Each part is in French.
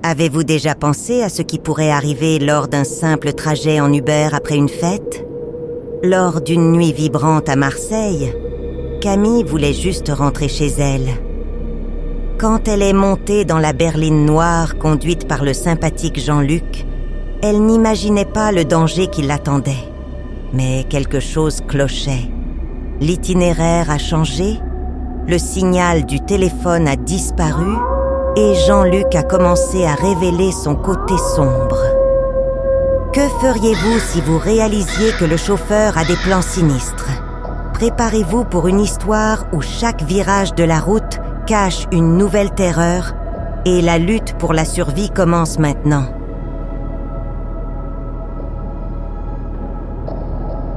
Avez-vous déjà pensé à ce qui pourrait arriver lors d'un simple trajet en Uber après une fête? Lors d'une nuit vibrante à Marseille, Camille voulait juste rentrer chez elle. Quand elle est montée dans la berline noire conduite par le sympathique Jean-Luc, elle n'imaginait pas le danger qui l'attendait. Mais quelque chose clochait. L'itinéraire a changé, le signal du téléphone a disparu et Jean-Luc a commencé à révéler son côté sombre. Que feriez-vous si vous réalisiez que le chauffeur a des plans sinistres? Préparez-vous pour une histoire où chaque virage de la route cache une nouvelle terreur et la lutte pour la survie commence maintenant.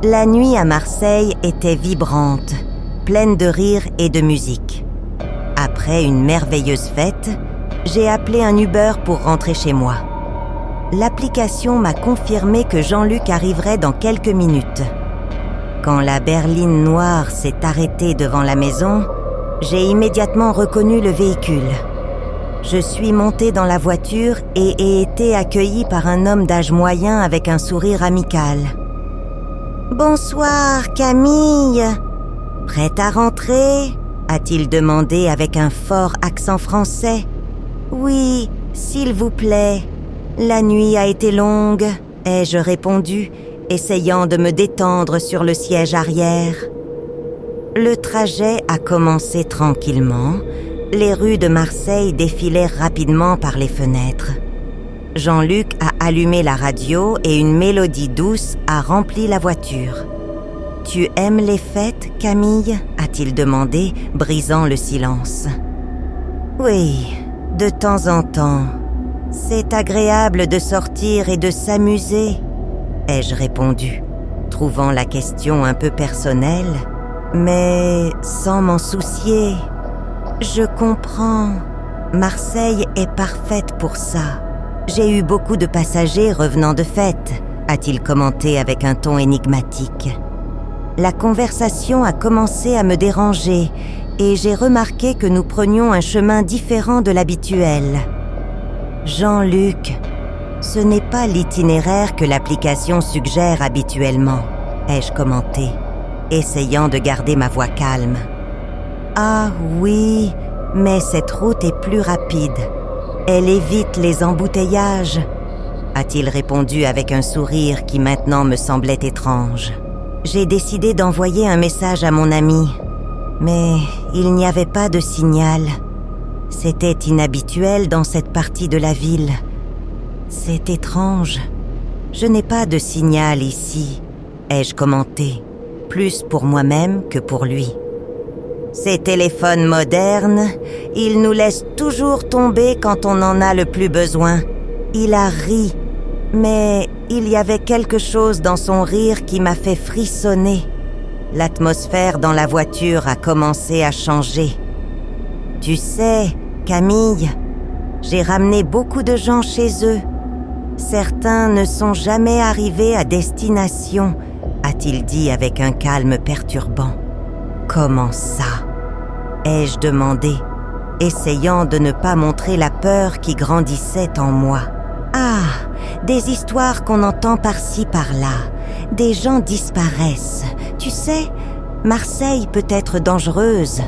La nuit à Marseille était vibrante, pleine de rires et de musique. Après une merveilleuse fête, j'ai appelé un Uber pour rentrer chez moi. L'application m'a confirmé que Jean-Luc arriverait dans quelques minutes. Quand la berline noire s'est arrêtée devant la maison, j'ai immédiatement reconnu le véhicule. Je suis montée dans la voiture et ai été accueillie par un homme d'âge moyen avec un sourire amical. « Bonsoir, Camille. Prête à rentrer ?» a-t-il demandé avec un fort accent français. « Oui, s'il vous plaît. La nuit a été longue, » ai-je répondu, essayant de me détendre sur le siège arrière. Le trajet a commencé tranquillement. Les rues de Marseille défilèrent rapidement par les fenêtres. Jean-Luc a allumé la radio et une mélodie douce a rempli la voiture. « Tu aimes les fêtes, Camille ?» a-t-il demandé, brisant le silence. « Oui, de temps en temps. C'est agréable de sortir et de s'amuser, » ai-je répondu, trouvant la question un peu personnelle, mais sans m'en soucier. « Je comprends. Marseille est parfaite pour ça. J'ai eu beaucoup de passagers revenant de fête, » a-t-il commenté avec un ton énigmatique. La conversation a commencé à me déranger et j'ai remarqué que nous prenions un chemin différent de l'habituel. « Jean-Luc, ce n'est pas l'itinéraire que l'application suggère habituellement, » ai-je commenté, essayant de garder ma voix calme. « Ah oui, mais cette route est plus rapide. Elle évite les embouteillages, » a-t-il répondu avec un sourire qui maintenant me semblait étrange. J'ai décidé d'envoyer un message à mon ami, mais il n'y avait pas de signal. C'était inhabituel dans cette partie de la ville. C'est étrange. Je n'ai pas de signal ici, ai-je commenté, plus pour moi-même que pour lui. Ces téléphones modernes, ils nous laissent toujours tomber quand on en a le plus besoin. Il a ri, mais il y avait quelque chose dans son rire qui m'a fait frissonner. L'atmosphère dans la voiture a commencé à changer. Tu sais, Camille, j'ai ramené beaucoup de gens chez eux. Certains ne sont jamais arrivés à destination, a-t-il dit avec un calme perturbant. Comment ça? Ai-je demandé, essayant de ne pas montrer la peur qui grandissait en moi. Ah, des histoires qu'on entend par-ci par-là. Des gens disparaissent. Tu sais, Marseille peut être dangereuse.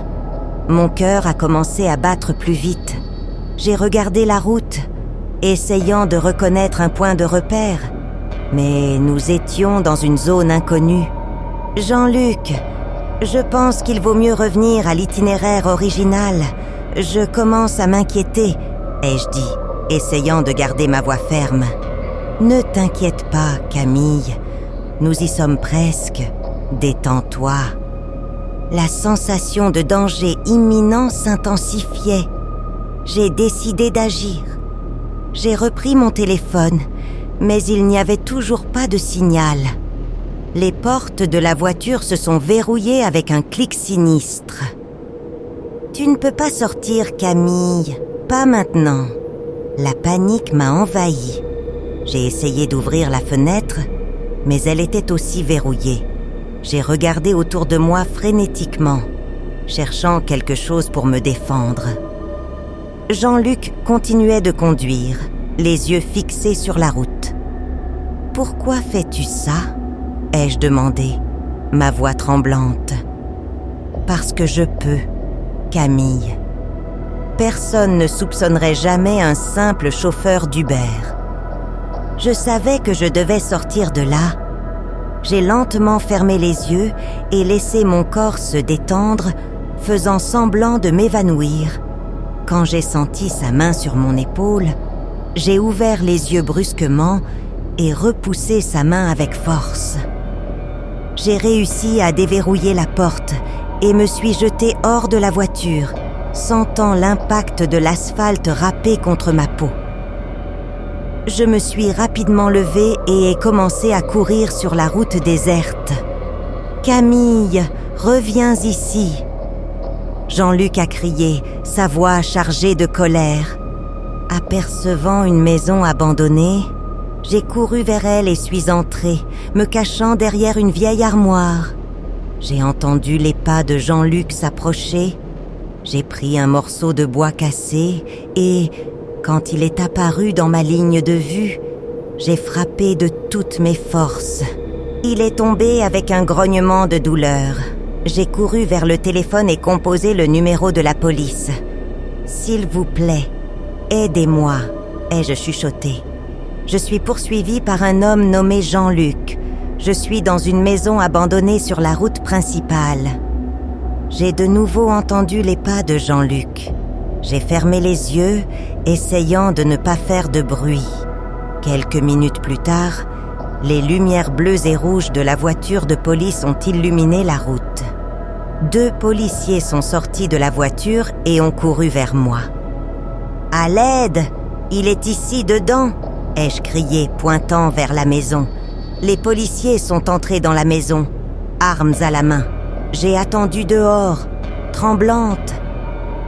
Mon cœur a commencé à battre plus vite. J'ai regardé la route, essayant de reconnaître un point de repère. Mais nous étions dans une zone inconnue. Jean-Luc, je pense qu'il vaut mieux revenir à l'itinéraire original. Je commence à m'inquiéter, ai-je dit, essayant de garder ma voix ferme. Ne t'inquiète pas, Camille. Nous y sommes presque. Détends-toi. La sensation de danger imminent s'intensifiait. J'ai décidé d'agir. J'ai repris mon téléphone, mais il n'y avait toujours pas de signal. Les portes de la voiture se sont verrouillées avec un clic sinistre. « Tu ne peux pas sortir, Camille. Pas maintenant. » La panique m'a envahie. J'ai essayé d'ouvrir la fenêtre, mais elle était aussi verrouillée. J'ai regardé autour de moi frénétiquement, cherchant quelque chose pour me défendre. Jean-Luc continuait de conduire, les yeux fixés sur la route. « Pourquoi fais-tu ça ?» ai-je demandé, ma voix tremblante. « Parce que je peux, Camille. Personne ne soupçonnerait jamais un simple chauffeur d'Uber. Je savais que je devais sortir de là. J'ai lentement fermé les yeux et laissé mon corps se détendre, faisant semblant de m'évanouir. Quand j'ai senti sa main sur mon épaule, j'ai ouvert les yeux brusquement et repoussé sa main avec force. J'ai réussi à déverrouiller la porte et me suis jetée hors de la voiture, sentant l'impact de l'asphalte râpé contre ma peau. Je me suis rapidement levée et ai commencé à courir sur la route déserte. « Camille, reviens ici !» Jean-Luc a crié, sa voix chargée de colère. Apercevant une maison abandonnée, j'ai couru vers elle et suis entrée, me cachant derrière une vieille armoire. J'ai entendu les pas de Jean-Luc s'approcher. J'ai pris un morceau de bois cassé et, quand il est apparu dans ma ligne de vue, j'ai frappé de toutes mes forces. Il est tombé avec un grognement de douleur. J'ai couru vers le téléphone et composé le numéro de la police. « S'il vous plaît, aidez-moi » ai-je chuchoté. Je suis poursuivi par un homme nommé Jean-Luc. Je suis dans une maison abandonnée sur la route principale. J'ai de nouveau entendu les pas de Jean-Luc. J'ai fermé les yeux, essayant de ne pas faire de bruit. Quelques minutes plus tard, les lumières bleues et rouges de la voiture de police ont illuminé la route. 2 policiers sont sortis de la voiture et ont couru vers moi. « À l'aide! Il est ici dedans !» ai-je crié, pointant vers la maison. Les policiers sont entrés dans la maison, armes à la main. J'ai attendu dehors, tremblante.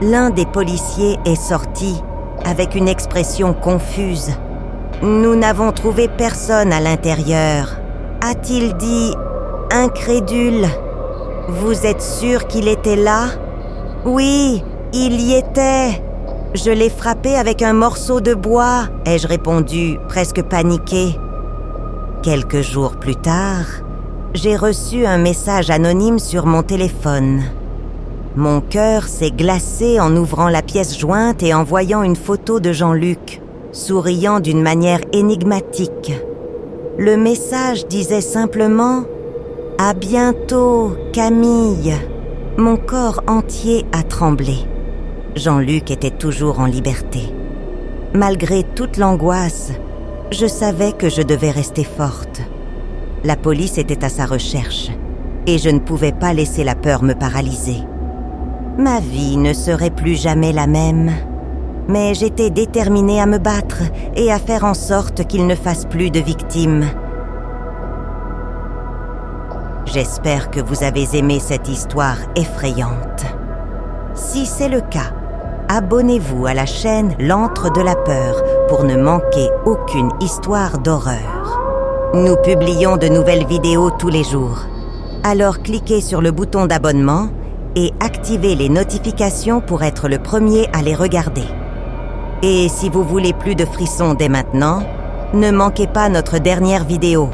L'un des policiers est sorti, avec une expression confuse. « Nous n'avons trouvé personne à l'intérieur. » a-t-il dit, incrédule. « Vous êtes sûr qu'il était là ?»« Oui, il y était. Je l'ai frappé avec un morceau de bois, » ai-je répondu, presque paniqué. Quelques jours plus tard, j'ai reçu un message anonyme sur mon téléphone. Mon cœur s'est glacé en ouvrant la pièce jointe et en voyant une photo de Jean-Luc, souriant d'une manière énigmatique. Le message disait simplement « À bientôt, Camille !» Mon corps entier a tremblé. Jean-Luc était toujours en liberté. Malgré toute l'angoisse, je savais que je devais rester forte. La police était à sa recherche, et je ne pouvais pas laisser la peur me paralyser. Ma vie ne serait plus jamais la même, mais j'étais déterminée à me battre et à faire en sorte qu'il ne fasse plus de victimes. J'espère que vous avez aimé cette histoire effrayante. Si c'est le cas, abonnez-vous à la chaîne L'Antre de la Peur pour ne manquer aucune histoire d'horreur. Nous publions de nouvelles vidéos tous les jours. Alors cliquez sur le bouton d'abonnement et activez les notifications pour être le premier à les regarder. Et si vous voulez plus de frissons dès maintenant, ne manquez pas notre dernière vidéo.